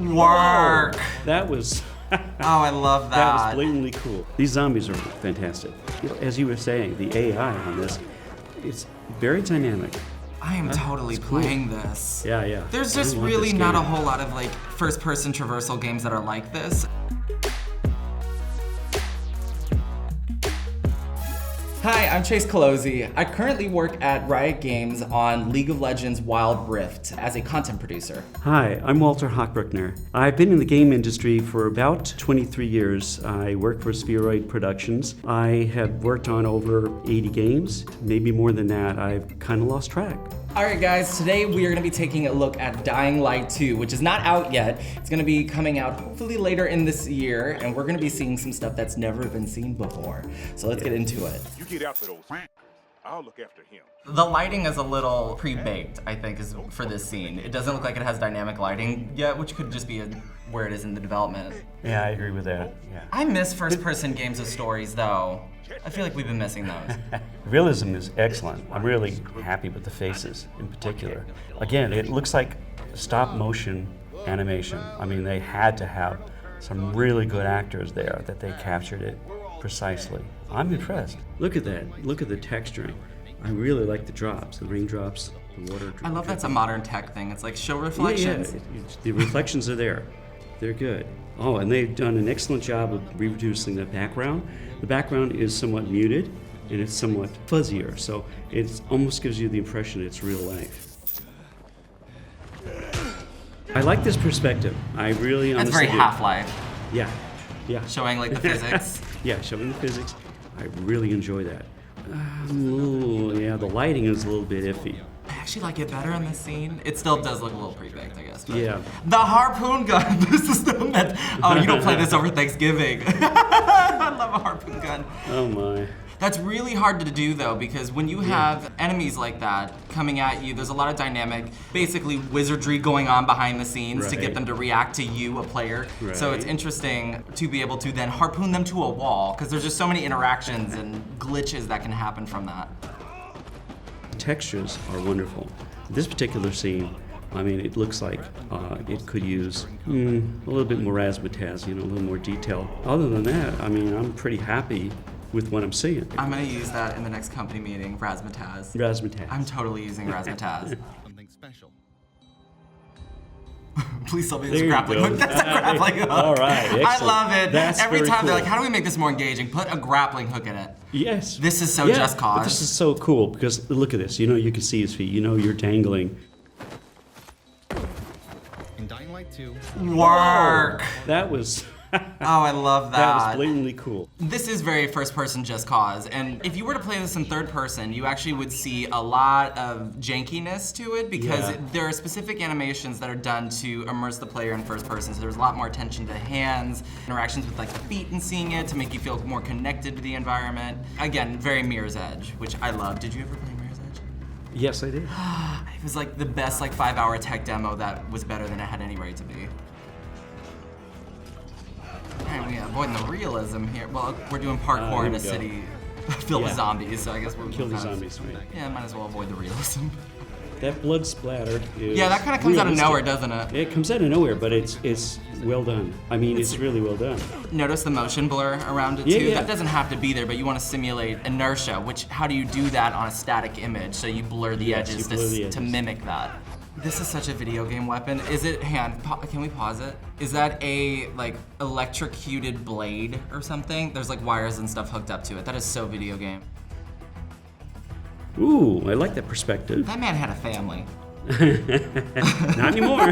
Work! That was... Oh, I love that. That was blatantly cool. These zombies are fantastic. You know, as you were saying, the AI on this, it's very dynamic. I am totally playing this. Yeah, yeah. There's just really not a whole lot of like first-person traversal games that are like this. Hi, I'm Kolozsi. I currently work at Riot Games on League of Legends Wild Rift as a content producer. Hi, I'm Hockbrueckner. I've been in the game industry for about 23 years. I work for Spheroid Productions. I have worked on over 80 games, maybe more than that. I've kind of lost track. Alright guys, today we are going to be taking a look at Dying Light 2, which is not out yet. It's going to be coming out hopefully later in this year, and we're going to be seeing some stuff that's never been seen before. So let's get into it. You get after those. I'll look after him. The lighting is a little pre-baked, I think, is for this scene. It doesn't look like it has dynamic lighting yet, which could just be where it is in the development. Yeah, I agree with that. Yeah. I miss first-person games with stories, though. I feel like we've been missing those. Realism is excellent. I'm really happy with the faces in particular. Again, it looks like stop motion animation. I mean, they had to have some really good actors there that they captured it precisely. I'm impressed. Look at that. Look at the texturing. I really like the drops, the raindrops, the water. I love that's a modern tech thing. It's like show reflections. Yeah, the reflections are there. They're good. Oh, and they've done an excellent job of reproducing the background. The background is somewhat muted, and it's somewhat fuzzier, so it almost gives you the impression it's real life. I like this perspective. I really honestly That's very do. Half-Life. Yeah, yeah. Showing like the physics. Yeah, showing the physics. I really enjoy that. Yeah, the lighting is a little bit iffy. I actually like it better in this scene. It still does look a little pre-baked, I guess. But Yeah. The harpoon gun. This is the method. Oh, you don't play this over Thanksgiving. I love a harpoon gun. Oh my. That's really hard to do though, because when you have enemies like that coming at you, there's a lot of dynamic, basically wizardry going on behind the scenes to get Right. them to react to you, a player. So it's Right. interesting to be able to then harpoon them to a wall, because there's just so many interactions and glitches that can happen from that. Textures are wonderful. This particular scene, I mean, it looks like it could use a little bit more razzmatazz, you know, a little more detail. Other than that, I mean, I'm pretty happy with what I'm seeing. I'm gonna use that in the next company meeting, razzmatazz. Razzmatazz. I'm totally using razzmatazz. Something special. Please tell me There it's a you grappling go. hook. That's a grappling hook. All right, I excellent. love it. That's Every very time they're cool. like, how do we make this more engaging? Put a grappling hook in it. Yes. This is so Yeah, Just Cause. But this is so cool because look at this. You know, you can see his feet. You know, you're dangling. In Dying Light 2, Work. That was. Oh, I love that. That was blatantly cool. This is very first-person Just Cause, and if you were to play this in third person, you actually would see a lot of jankiness to it because Yeah. there are specific animations that are done to immerse the player in first person. So there's a lot more attention to hands, interactions with like the feet and seeing it to make you feel more connected to the environment. Again, very Mirror's Edge, which I love. Did you ever play Mirror's Edge? Yes, I did. It was like the best like 5-hour tech demo that was better than it had any right to be. Alright, we avoiding the realism here. Well, we're doing parkour here in we a go. city filled with Yeah. zombies, so I guess we're Kill the kind of- zombies, right? Yeah, might as well avoid the realism. That blood splatter is Yeah, that kind of comes out of realistic. nowhere, doesn't it? It comes out of nowhere, but it's well done. I mean, it's really well done. Notice the motion blur around it Yeah, too? yeah. That doesn't have to be there, but you want to simulate inertia, which, how do you do that on a static image? So you blur the Yes, edges, you blur the to edges. mimic that. This is such a video game weapon. Is it, can we pause it? Is that a, like, electrocuted blade or something? There's like wires and stuff hooked up to it. That is so video game. Ooh, I like that perspective. That man had a family. Not anymore.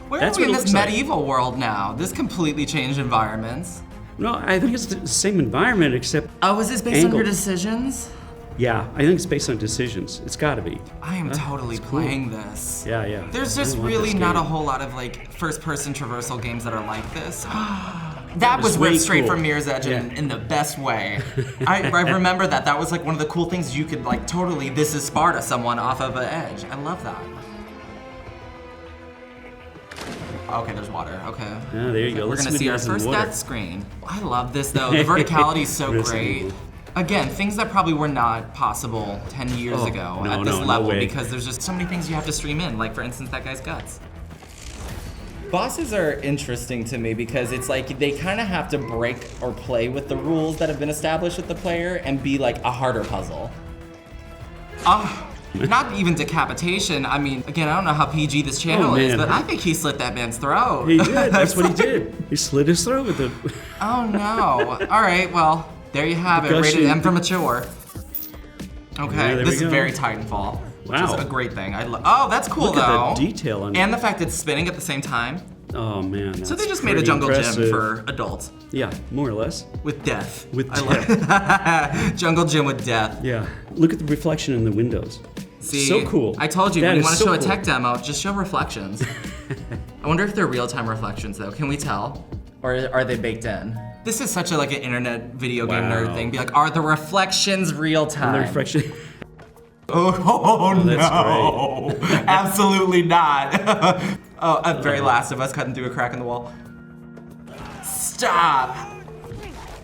Where That's are we in what it this looks like. medieval world now? This completely changed environments. No, I think it's the same environment except. Oh, is this based on Angle. your decisions? Yeah, I think it's based on decisions. It's got to be. I am totally that's cool. playing this. Yeah, yeah. There's I just love really this not a game. whole lot of like first-person traversal games that are like this. That was was way ripped straight cool. from Mirror's Edge Yeah. in the best way. I remember that. That was like one of the cool things you could like totally, this is Sparta someone off of an edge. I love that. Okay, there's water. Okay. Yeah, there you go. We're Let's gonna see our swim in first water. stats screen. I love this though. The verticality is so Risky. great. Again, things that probably were not possible 10 years ago at this level because there's just so many things you have to stream in, like for instance that guy's guts. Bosses are interesting to me because it's like they kind of have to break or play with the rules that have been established with the player and be like a harder puzzle. Not even decapitation. I mean, again, I don't know how PG this channel is, but I think he slit that man's throat. He did, that's what he did. He slit his throat with it. Oh no. All right, well, there you have it, rated M for mature. Okay, Yeah, this is very Titanfall. Which is a great thing. Oh, that's cool Look though. at the detail on it. And the fact it's spinning at the same time. Oh man, that's So they just made a jungle gym for adults. Yeah, more or less. With death. With death. Jungle gym with death. Yeah. Look at the reflection in the windows. See, so cool. I told you, when you want to show a cool. tech demo, just show reflections. I wonder if they're real-time reflections though. Can we tell? Or are they baked in? This is such a like an internet video game nerd thing. Be like, are the reflections real-time? The reflection. Oh no! That's great. Absolutely not. At very last of us cutting through a crack in the wall. Stop!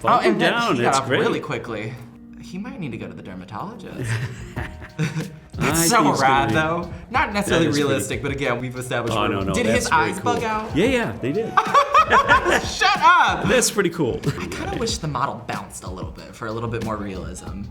And down. He got That's up great. really quickly. He might need to go to the dermatologist. I That's so think it's rad gonna be- though. Not necessarily That is realistic, but again, we've established. Oh, no, Did that's his very eyes cool. bug out? Yeah, they did. Shut up! That's pretty cool. I kind of wish the model bounced a little bit for a little bit more realism.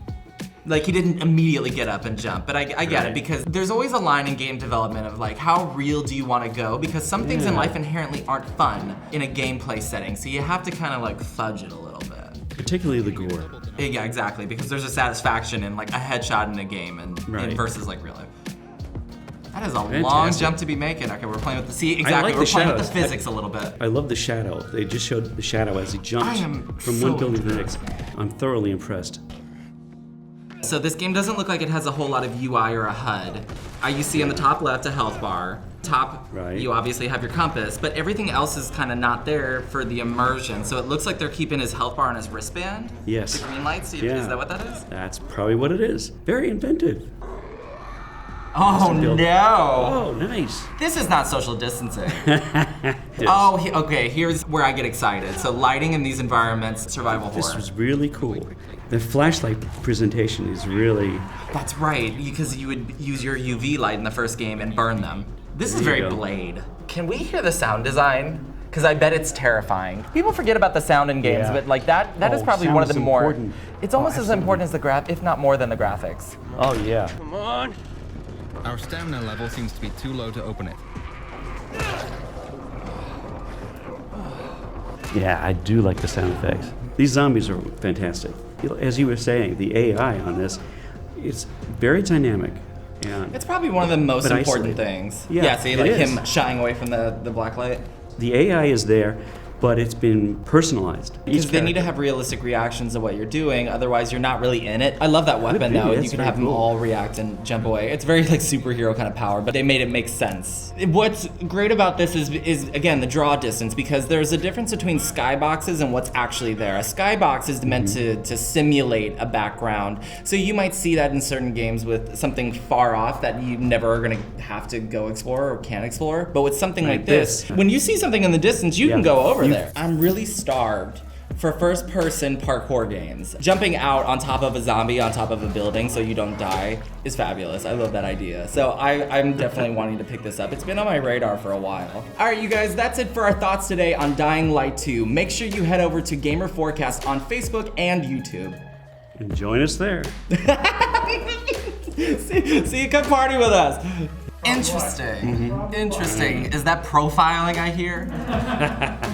Like he didn't immediately get up and jump, but I get it because there's always a line in game development of like, how real do you want to go? Because some things in life inherently aren't fun in a gameplay setting, so you have to kind of like fudge it a little bit. Particularly the gore. Yeah, exactly, because there's a satisfaction in like a headshot in a game and versus like real life. That is a long jump to be making. Okay, we're playing with we're playing with the physics a little bit. I love the shadow. They just showed the shadow as he jumps from one building to the next. I'm thoroughly impressed. So this game doesn't look like it has a whole lot of UI or a HUD. You see in the top left a health bar. Top, you obviously have your compass, but everything else is kind of not there for the immersion. So it looks like they're keeping his health bar on his wristband. Yes. The green lights. Is that what that is? That's probably what it is. Very inventive. Oh no! Oh, nice. This is not social distancing. Oh, okay. Here's where I get excited. So lighting in these environments, survival horror. This was really cool. The flashlight presentation is really. That's right, because you would use your UV light in the first game and burn them. This is very Blade. Can we hear the sound design? Because I bet it's terrifying. People forget about the sound in games, but like that is probably one of the more. Important. It's almost as important as the if not more than the graphics. Oh yeah. Come on. Our stamina level seems to be too low to open it. Yeah, I do like the sound effects. These zombies are fantastic. As you were saying, the AI on this, it's very dynamic. And It's probably one of the most important isolated. things. Yeah, see, it like is. him shying away from the black light. The AI is there, but it's been personalized. Because they need to have realistic reactions to what you're doing, otherwise you're not really in it. I love that weapon be, though. that's You can very have them cool. all react and jump away. It's very like superhero kind of power, but they made it make sense. What's great about this is again the draw distance, because there's a difference between skyboxes and what's actually there. A skybox is meant to simulate a background. So you might see that in certain games with something far off that you never are gonna have to go explore or can explore. But with something like this, when you see something in the distance, you can go over there. I'm really starved for first-person parkour games. Jumping out on top of a zombie on top of a building so you don't die is fabulous. I love that idea. So I'm definitely wanting to pick this up. It's been on my radar for a while. All right, you guys, that's it for our thoughts today on Dying Light 2. Make sure you head over to Gamer Forecast on Facebook and YouTube. And join us there. See you come party with us. Interesting. Interesting. Is that profiling I hear?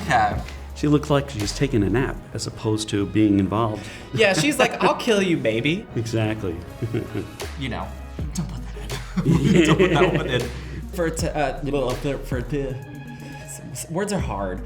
Okay. She looks like she's taking a nap as opposed to being involved. Yeah, she's like, I'll kill you, baby. Exactly. You know, don't put that in. Don't put that one in. Words are hard.